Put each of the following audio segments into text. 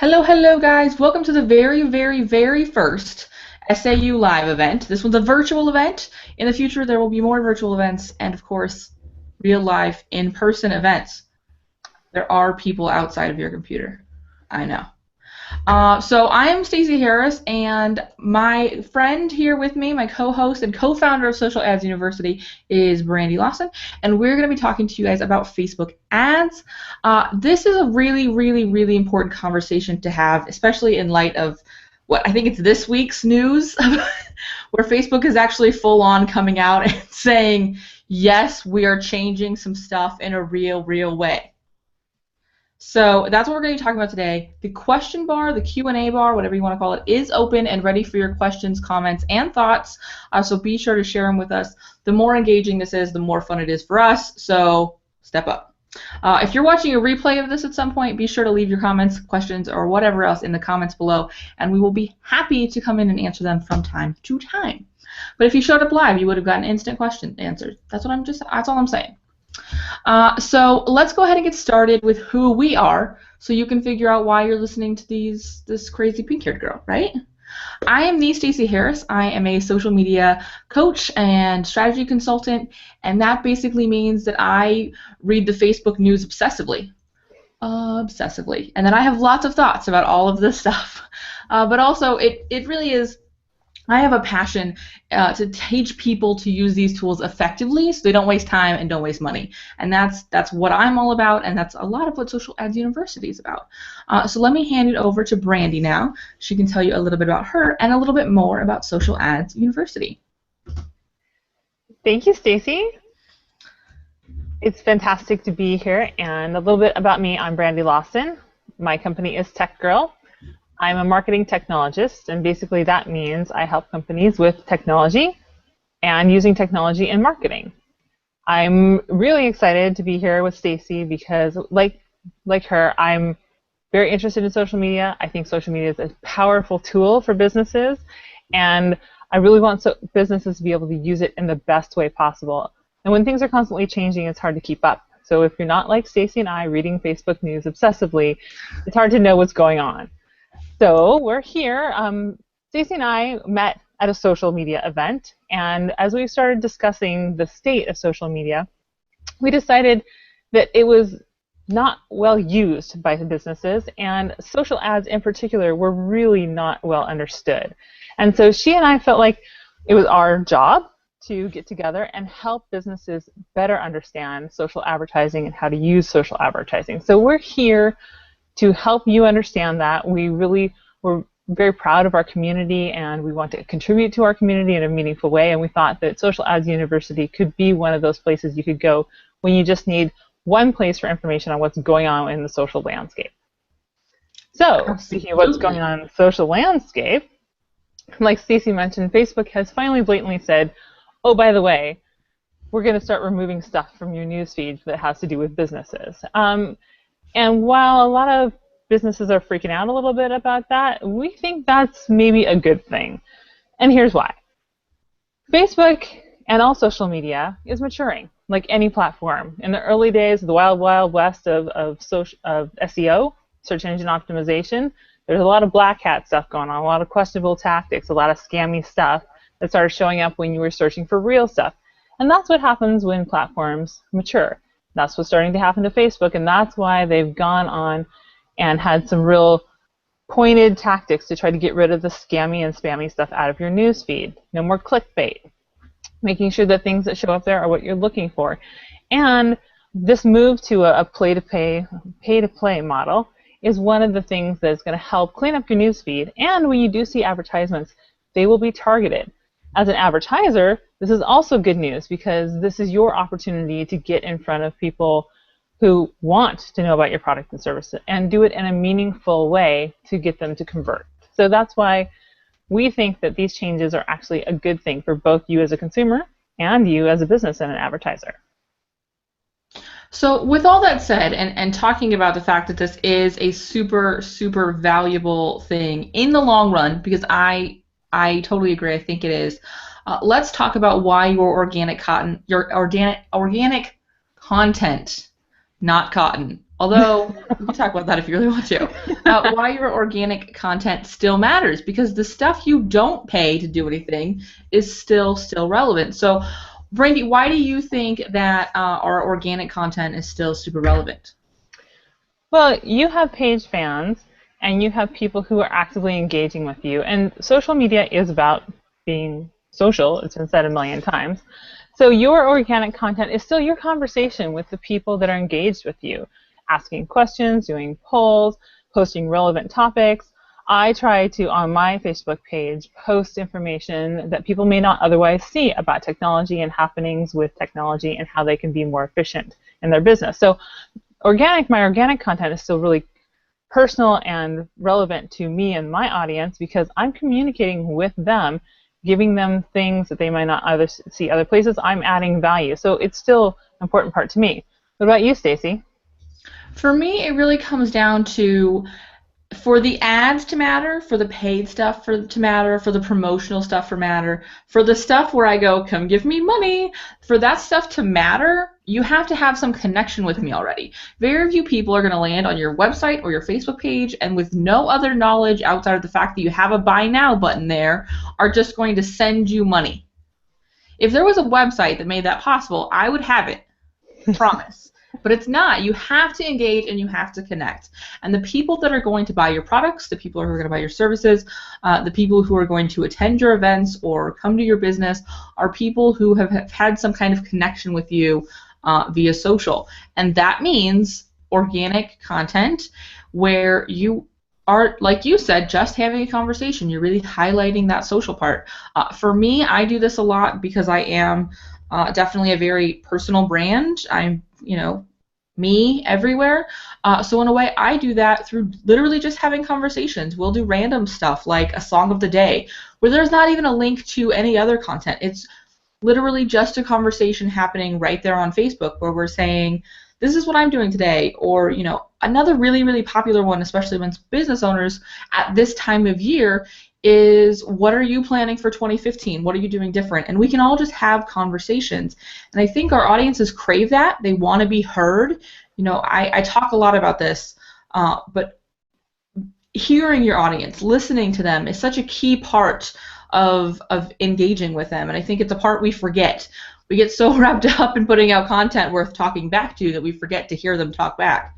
Hello, hello, guys. Welcome to the very, very, very first SAU Live event. This one's a virtual event. In the future, there will be more virtual events and, of course, real life, in-person events. There are people outside of your computer. I know. So I'm Stacey Harris, and my friend here with me, my co-host and co-founder of Social Ads University, is Brandy Lawson, and we're going to be talking to you guys about Facebook ads. This is a really, really, really important conversation to have, especially in light of what I think it's this week's news, where Facebook is actually full-on coming out and saying, yes, we are changing some stuff in a real, real way. So that's what we're going to be talking about today. The question bar, the Q&A bar, whatever you want to call it, is open and ready for your questions, comments, and thoughts. So be sure to share them with us. The more engaging this is, the more fun it is for us. So step up. If you're watching a replay of this at some point, be sure to leave your comments, questions, or whatever else in the comments below, and we will be happy to come in and answer them from time to time. But if you showed up live, you would have gotten instant question answered. That's all I'm saying. So let's go ahead and get started with who we are, so you can figure out why you're listening to this crazy pink-haired girl, right? I am the Stacey Harris. I am a social media coach and strategy consultant, and that basically means that I read the Facebook news obsessively, and then I have lots of thoughts about all of this stuff. But also, it really is. I have a passion to teach people to use these tools effectively so they don't waste time and don't waste money. And that's what I'm all about, and that's a lot of what Social Ads University is about. So let me hand it over to Brandy now. She can tell you a little bit about her and a little bit more about Social Ads University. Thank you, Stacey. It's fantastic to be here, and a little bit about me. I'm Brandy Lawson. My company is Tech Girl. I'm a marketing technologist, and basically that means I help companies with technology and using technology in marketing. I'm really excited to be here with Stacey because, like her, I'm very interested in social media. I think social media is a powerful tool for businesses, and I really want businesses to be able to use it in the best way possible. And when things are constantly changing, it's hard to keep up. So if you're not like Stacey and I, reading Facebook news obsessively, it's hard to know what's going on. So we're here. Stacey and I met at a social media event, and as we started discussing the state of social media, we decided that it was not well used by the businesses, and social ads in particular were really not well understood. And so she and I felt like it was our job to get together and help businesses better understand social advertising and how to use social advertising. So we're here to help you understand that. We're very proud of our community, and we want to contribute to our community in a meaningful way, and we thought that Social Ads University could be one of those places you could go when you just need one place for information on what's going on in the social landscape. So, speaking of what's going on in the social landscape, like Stacey mentioned, Facebook has finally blatantly said, oh, by the way, we're going to start removing stuff from your newsfeed that has to do with businesses. And while a lot of businesses are freaking out a little bit about that, we think that's maybe a good thing. And here's why. Facebook and all social media is maturing, like any platform. In the early days, the wild, wild west of SEO, search engine optimization, there's a lot of black hat stuff going on, a lot of questionable tactics, a lot of scammy stuff that started showing up when you were searching for real stuff. And that's what happens when platforms mature. That's what's starting to happen to Facebook, and that's why they've gone on and had some real pointed tactics to try to get rid of the scammy and spammy stuff out of your news feed. No more clickbait. Making sure that things that show up there are what you're looking for. And this move to a pay-to-play model is one of the things that's going to help clean up your news feed. And when you do see advertisements, they will be targeted. As an advertiser, this is also good news because this is your opportunity to get in front of people who want to know about your product and service and do it in a meaningful way to get them to convert. So that's why we think that these changes are actually a good thing for both you as a consumer and you as a business and an advertiser. So with all that said, and talking about the fact that this is a super, super valuable thing in the long run, because I totally agree, I think it is, let's talk about why your organic content, not cotton, Although we can talk about that if you really want to. Why your organic content still matters, because the stuff you don't pay to do anything is still relevant. So, Brandy, why do you think that our organic content is still super relevant? Well, you have page fans and you have people who are actively engaging with you. And social media is about being social. It's been said a million times. So your organic content is still your conversation with the people that are engaged with you, asking questions, doing polls, posting relevant topics. I try to, on my Facebook page, post information that people may not otherwise see about technology and happenings with technology and how they can be more efficient in their business. So my organic content is still really personal and relevant to me and my audience because I'm communicating with them, giving them things that they might not other see other places. I'm adding value. So it's still an important part to me. What about you, Stacey? For me, it really comes down to, for the ads to matter, for the paid stuff to matter, for the promotional stuff to matter, for the stuff where I go, come give me money, for that stuff to matter, you have to have some connection with me already. Very few people are going to land on your website or your Facebook page and with no other knowledge outside of the fact that you have a buy now button there are just going to send you money. If there was a website that made that possible, I would have it. Promise. But it's not. You have to engage and you have to connect. And the people that are going to buy your products, the people who are going to buy your services, the people who are going to attend your events or come to your business are people who have had some kind of connection with you via social. And that means organic content where you are, like you said, just having a conversation. You're really highlighting that social part. For me, I do this a lot because I am definitely a very personal brand. I'm, me everywhere. So in a way, I do that through literally just having conversations. We'll do random stuff like a song of the day where there's not even a link to any other content. It's literally just a conversation happening right there on Facebook where we're saying, this is what I'm doing today. Or, another really, really popular one, especially amongst business owners at this time of year, is what are you planning for 2015? What are you doing different? And we can all just have conversations. And I think our audiences crave that. They want to be heard. I talk a lot about this, but hearing your audience, listening to them is such a key part of engaging with them. And I think it's a part we forget. We get so wrapped up in putting out content worth talking back to that we forget to hear them talk back.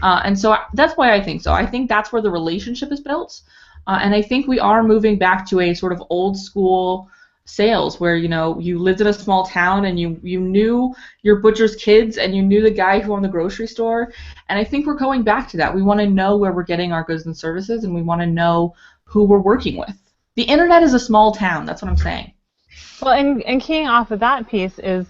And so that's why I think so. I think that's where the relationship is built. And I think we are moving back to a sort of old school sales where, you lived in a small town and you knew your butcher's kids and you knew the guy who owned the grocery store. And I think we're going back to that. We want to know where we're getting our goods and services and we want to know who we're working with. The internet is a small town. That's what I'm saying. Well, and keying off of that piece is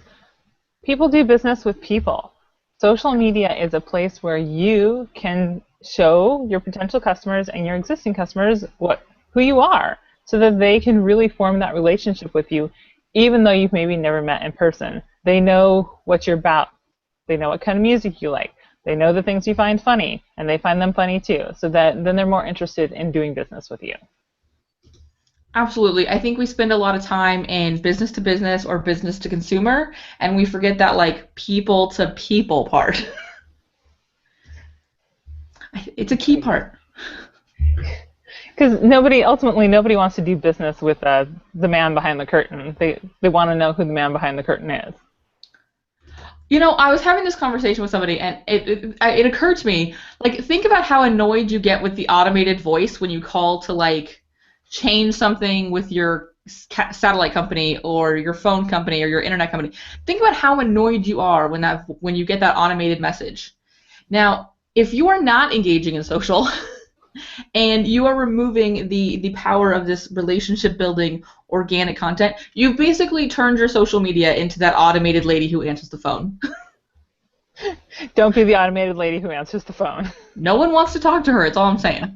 people do business with people. Social media is a place where you can show your potential customers and your existing customers who you are so that they can really form that relationship with you even though you've maybe never met in person. They know what you're about. They know what kind of music you like. They know the things you find funny and they find them funny too, so that then they're more interested in doing business with you. Absolutely. I think we spend a lot of time in business to business or business to consumer and we forget that people to people part. It's a key part. Because ultimately nobody wants to do business with the man behind the curtain. They want to know who the man behind the curtain is. I was having this conversation with somebody, and it occurred to me, think about how annoyed you get with the automated voice when you call to change something with your satellite company or your phone company or your internet company. Think about how annoyed you are when you get that automated message. Now, if you are not engaging in social and you are removing the power of this relationship building organic content, you've basically turned your social media into that automated lady who answers the phone. Don't be the automated lady who answers the phone. No one wants to talk to her, it's all I'm saying.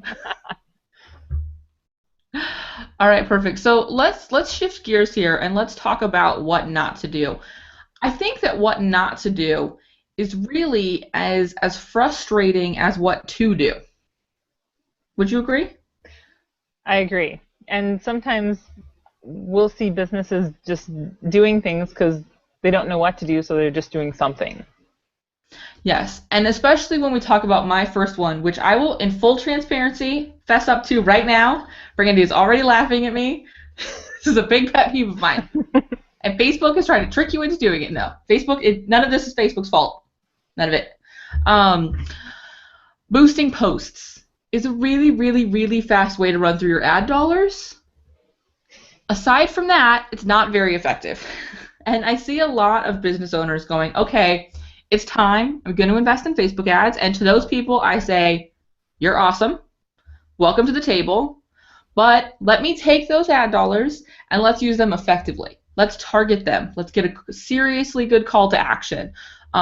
All right, perfect. So let's shift gears here and let's talk about what not to do. I think that what not to do is really as frustrating as what to do. Would you agree? I agree. And sometimes we'll see businesses just doing things because they don't know what to do, so they're just doing something. Yes, and especially when we talk about my first one, which I will, in full transparency, fess up to right now. Brandy is already laughing at me. This is a big pet peeve of mine. And Facebook is trying to trick you into doing it. No, none of this is Facebook's fault. None of it. Um, Boosting posts is a really, really, really fast way to run through your ad dollars. Aside from that, it's not very effective. And I see a lot of business owners going, okay, it's time. I'm going to invest in Facebook ads. And to those people, I say, you're awesome. Welcome to the table. But let me take those ad dollars and let's use them effectively. Let's target them. Let's get a seriously good call to action.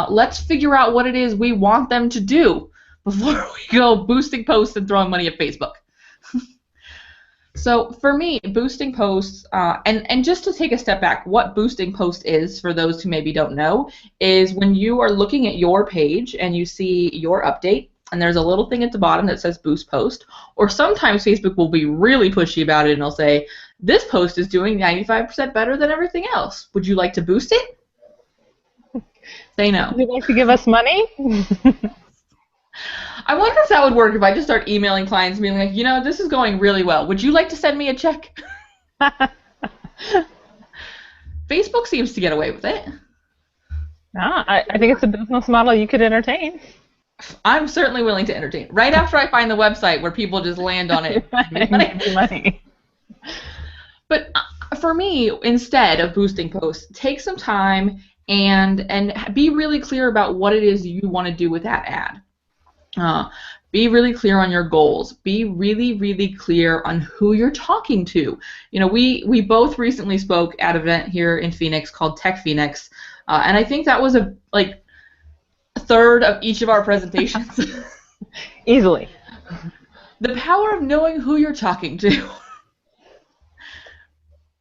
Let's figure out what it is we want them to do before we go boosting posts and throwing money at Facebook. So for me, boosting posts, and just to take a step back, what boosting post is, for those who maybe don't know, is when you are looking at your page and you see your update, and there's a little thing at the bottom that says boost post, or sometimes Facebook will be really pushy about it and they'll say, this post is doing 95% better than everything else. Would you like to boost it? Say no. Would you like to give us money? I wonder if that would work if I just start emailing clients and being like, you know, this is going really well. Would you like to send me a check? Facebook seems to get away with it. No, I think it's a business model you could entertain. I'm certainly willing to entertain. Right after I find the website where people just land on it. Money. But for me, instead of boosting posts, take some time and be really clear about what it is you want to do with that ad. Be really clear on your goals. Be really, really clear on who you're talking to. You know, we both recently spoke at an event here in Phoenix called Tech Phoenix, and I think that was a third of each of our presentations. Easily. The power of knowing who you're talking to.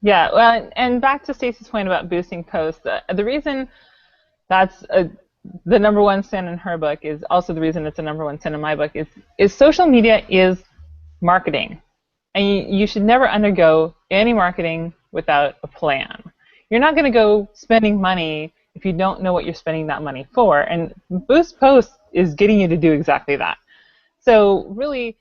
Yeah, well, and back to Stacey's point about boosting posts, the reason that's the number one sin in her book is also the reason it's a number one sin in my book is social media is marketing. And you should never undergo any marketing without a plan. You're not going to go spending money if you don't know what you're spending that money for. And Boost Posts is getting you to do exactly that. So really,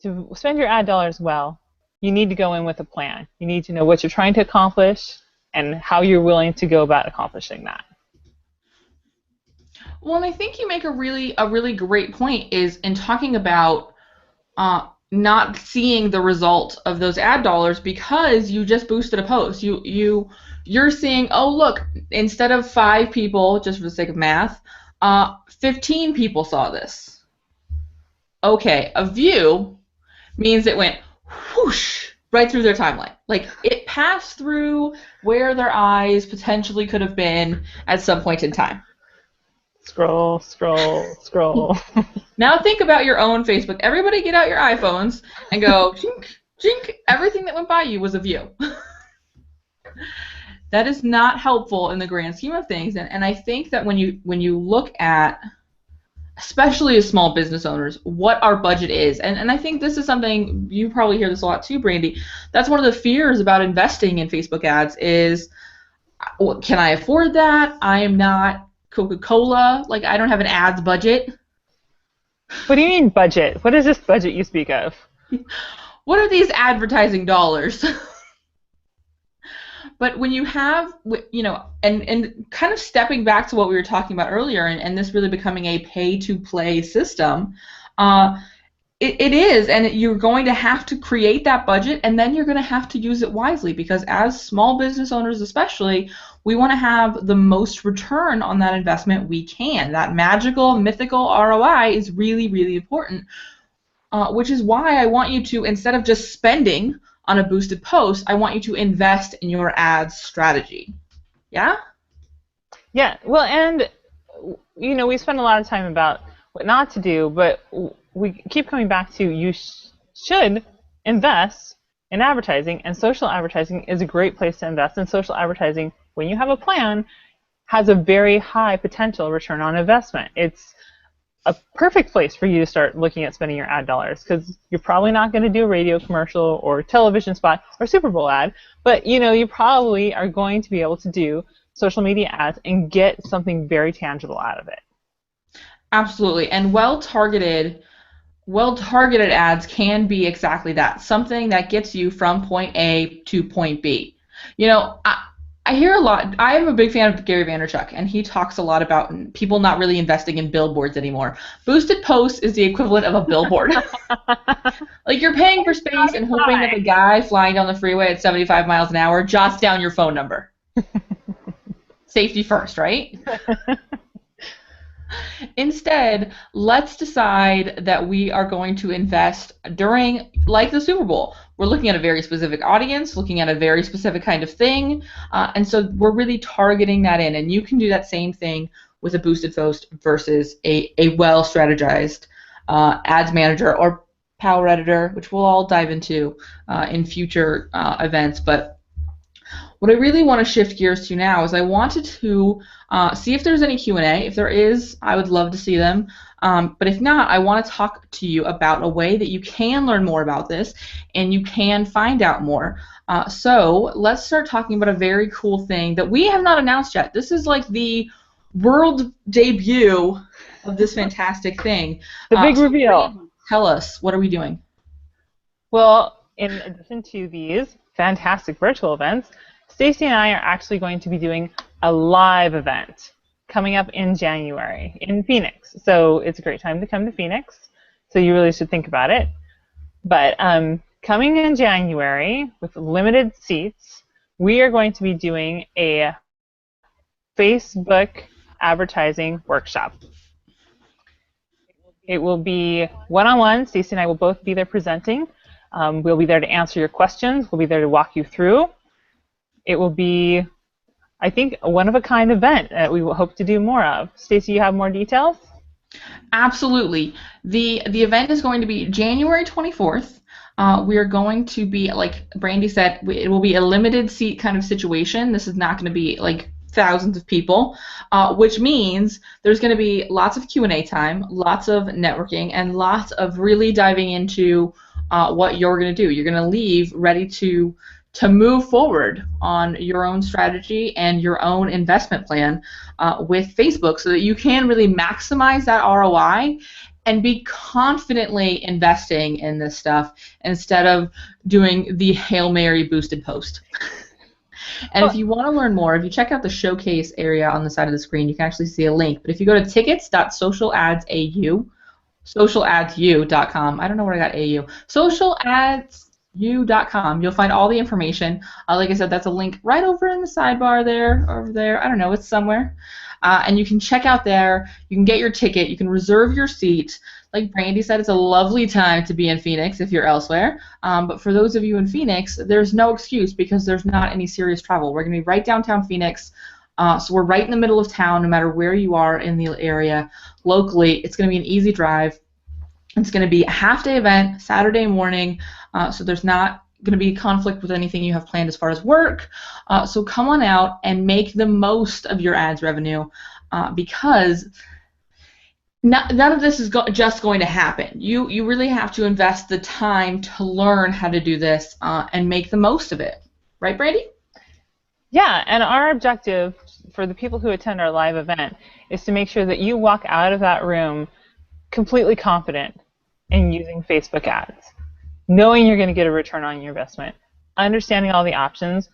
to spend your ad dollars well, you need to go in with a plan. You need to know what you're trying to accomplish and how you're willing to go about accomplishing that. Well, and I think you make a really great point is in talking about not seeing the result of those ad dollars because you just boosted a post. You're seeing, oh look, instead of 5 people, just for the sake of math, 15 people saw this. Okay, a view means it went whoosh right through their timeline. Like it passed through where their eyes potentially could have been at some point in time. Scroll, scroll, scroll. Now think about your own Facebook. Everybody get out your iPhones and go, chink, chink. Everything that went by you was a view. That is not helpful in the grand scheme of things. And I think that when you look at, especially as small business owners, what our budget is, and I think this is something, you probably hear this a lot too, Brandy, that's one of the fears about investing in Facebook ads is, can I afford that? I am not Coca-Cola, like I don't have an ads budget. What do you mean budget? What is this budget you speak of? What are these advertising dollars? But when you have, you know, and kind of stepping back to what we were talking about earlier, and this really becoming a pay-to-play system, it is, and you're going to have to create that budget, and then you're going to have to use it wisely, because as small business owners especially, we want to have the most return on that investment we can. That magical, mythical ROI is really, really important, which is why I want you to, instead of just spending on a boosted post, I want you to invest in your ads strategy. Yeah? Yeah, well, and, you know, we spend a lot of time about what not to do, but we keep coming back to you should invest in advertising, and social advertising is a great place to invest in. Social advertising, when you have a plan, has a very high potential return on investment. It's a perfect place for you to start looking at spending your ad dollars, because you're probably not going to do a radio commercial or television spot or Super Bowl ad, but you know, you probably are going to be able to do social media ads and get something very tangible out of it. Absolutely. And well-targeted ads can be exactly that, something that gets you from point A to point B. You know, I hear a lot. I am a big fan of Gary Vaynerchuk, and he talks a lot about people not really investing in billboards anymore. Boosted posts is the equivalent of a billboard. Like you're paying for space and hoping that the guy flying down the freeway at 75 miles an hour jots down your phone number. Safety first, right? Instead, let's decide that we are going to invest during, like the Super Bowl. We're looking at a very specific audience, looking at a very specific kind of thing, and so we're really targeting that in. And you can do that same thing with a boosted post versus a well-strategized ads manager or power editor, which we'll all dive into in future events. But what I really want to shift gears to now is I wanted to see if there's any Q&A. If there is, I would love to see them. But if not, I want to talk to you about a way that you can learn more about this and you can find out more. So let's start talking about a very cool thing that we have not announced yet. This is like the world debut of this fantastic thing. The big reveal. Tell us, what are we doing? Well, in addition to these fantastic virtual events, Stacey and I are actually going to be doing a live event coming up in January in Phoenix. So it's a great time to come to Phoenix. So you really should think about it. But coming in January with limited seats, we are going to be doing a Facebook advertising workshop. It will be one-on-one. Stacey and I will both be there presenting. We'll be there to answer your questions. We'll be there to walk you through. It will be, I think, a one-of-a-kind event that we will hope to do more of. Stacey, you have more details? Absolutely. The event is going to be January 24th. We are going to be, like Brandy said, it will be a limited seat kind of situation. This is not going to be like thousands of people, which means there's going to be lots of Q&A time, lots of networking, and lots of really diving into what you're going to do. You're going to leave ready to move forward on your own strategy and your own investment plan with Facebook so that you can really maximize that ROI and be confidently investing in this stuff instead of doing the Hail Mary boosted post. And if you want to learn more, if you check out the showcase area on the side of the screen, you can actually see a link. But if you go to socialads.com, I don't know where I got AU, socialads.com, you'll find all the information. Like I said, that's a link right over in the sidebar there, over there. I don't know, it's somewhere. And you can check out there. You can get your ticket. You can reserve your seat. Like Brandy said, it's a lovely time to be in Phoenix if you're elsewhere. But for those of you in Phoenix, there's no excuse because there's not any serious travel. We're going to be right downtown Phoenix. So we're right in the middle of town no matter where you are in the area. Locally, it's going to be an easy drive. It's going to be a half-day event, Saturday morning, so there's not going to be conflict with anything you have planned as far as work. So come on out and make the most of your ads revenue because none of this is just going to happen. You really have to invest the time to learn how to do this and make the most of it. Right, Brandy? Yeah, and our objective for the people who attend our live event is to make sure that you walk out of that room completely confident in using Facebook ads, knowing you're going to get a return on your investment, understanding all the options,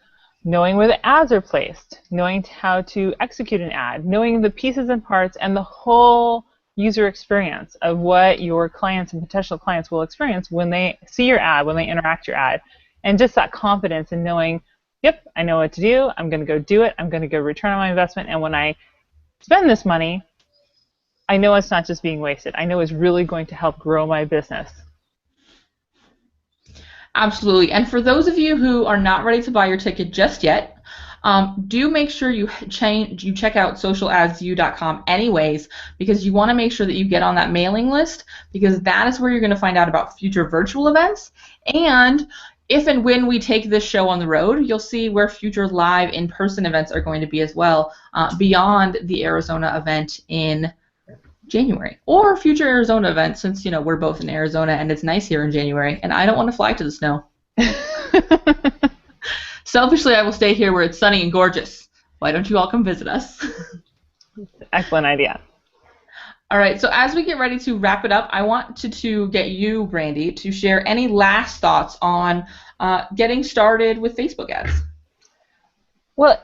knowing where the ads are placed, knowing how to execute an ad, knowing the pieces and parts and the whole user experience of what your clients and potential clients will experience when they see your ad, when they interact your ad, and just that confidence in knowing, yep, I know what to do, I'm going to go do it, I'm going to go return on my investment, and when I spend this money, I know it's not just being wasted. I know it's really going to help grow my business. Absolutely. And for those of you who are not ready to buy your ticket just yet, do make sure you check out socialads.com anyways, because you want to make sure that you get on that mailing list, because that is where you're going to find out about future virtual events. And if and when we take this show on the road, you'll see where future live in-person events are going to be as well, beyond the Arizona event in January, or future Arizona events, since we're both in Arizona and it's nice here in January and I don't want to fly to the snow. Selfishly, I will stay here where it's sunny and gorgeous. Why don't you all come visit us? Excellent idea. All right, so as we get ready to wrap it up, I want to get you, Brandy, to share any last thoughts on getting started with Facebook ads. Well,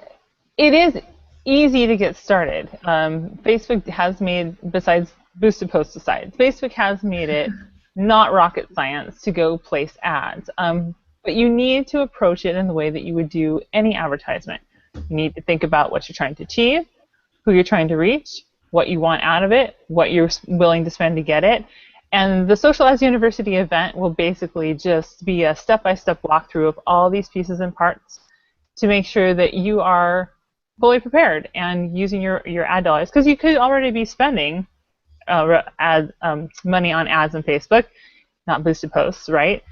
it is easy to get started. Facebook has made, besides boosted post aside, Facebook has made it not rocket science to go place ads. But you need to approach it in the way that you would do any advertisement. You need to think about what you're trying to achieve, who you're trying to reach, what you want out of it, what you're willing to spend to get it. And the Social Ads University event will basically just be a step-by-step walkthrough of all these pieces and parts to make sure that you are fully prepared and using your ad dollars. Because you could already be spending money on ads on Facebook, not boosted posts, right?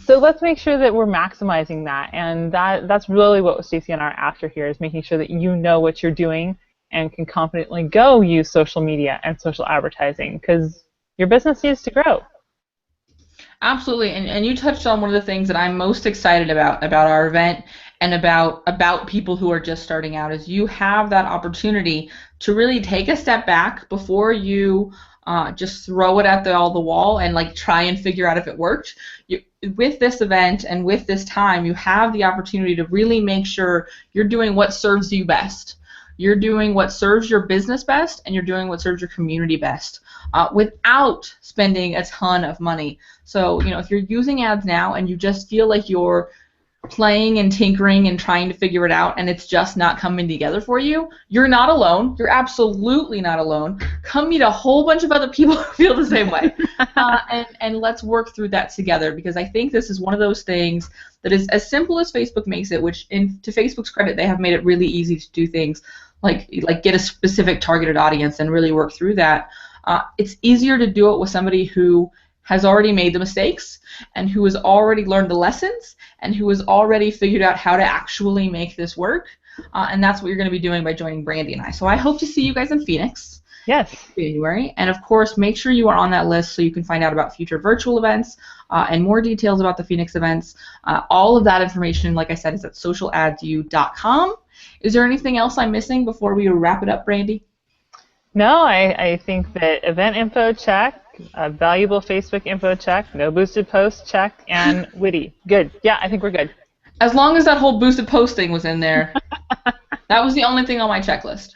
So let's make sure that we're maximizing that, and that's really what Stacey and I are after here, is making sure that you know what you're doing and can confidently go use social media and social advertising, because your business needs to grow. Absolutely, and you touched on one of the things that I'm most excited about our event and about people who are just starting out, is you have that opportunity to really take a step back before you just throw it at the wall and like try and figure out if it worked. With this event and with this time, you have the opportunity to really make sure you're doing what serves you best. You're doing what serves your business best, and you're doing what serves your community best without spending a ton of money. So, if you're using ads now and you just feel like you're playing and tinkering and trying to figure it out and it's just not coming together for you, you're not alone. You're absolutely not alone. Come meet a whole bunch of other people who feel the same way. And let's work through that together, because I think this is one of those things that is as simple as Facebook makes it, which to Facebook's credit, they have made it really easy to do things like get a specific targeted audience and really work through that. It's easier to do it with somebody who has already made the mistakes and who has already learned the lessons and who has already figured out how to actually make this work. And that's what you're going to be doing by joining Brandy and I. So I hope to see you guys in Phoenix. Yes. January. And of course, make sure you are on that list so you can find out about future virtual events and more details about the Phoenix events. All of that information, like I said, is at socialadsU.com. Is there anything else I'm missing before we wrap it up, Brandy? No, I think that event info, check. Valuable Facebook info, check. No boosted post, check. And witty. Good. Yeah, I think we're good. As long as that whole boosted post thing was in there. That was the only thing on my checklist.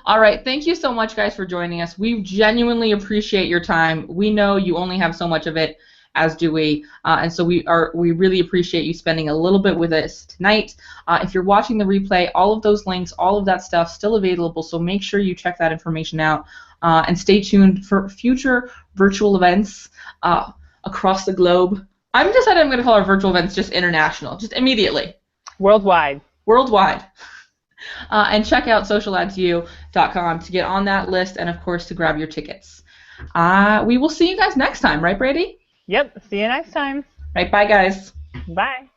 All right. Thank you so much, guys, for joining us. We genuinely appreciate your time. We know you only have so much of it, as do we. And so we really appreciate you spending a little bit with us tonight. If you're watching the replay, all of those links, all of that stuff still available, so make sure you check that information out. And stay tuned for future virtual events across the globe. I'm decided I'm going to call our virtual events just international, just immediately. Worldwide. Worldwide. And check out socialadsu.com to get on that list and, of course, to grab your tickets. We will see you guys next time, right, Brandy? Yep. See you next time. Right, bye, guys. Bye.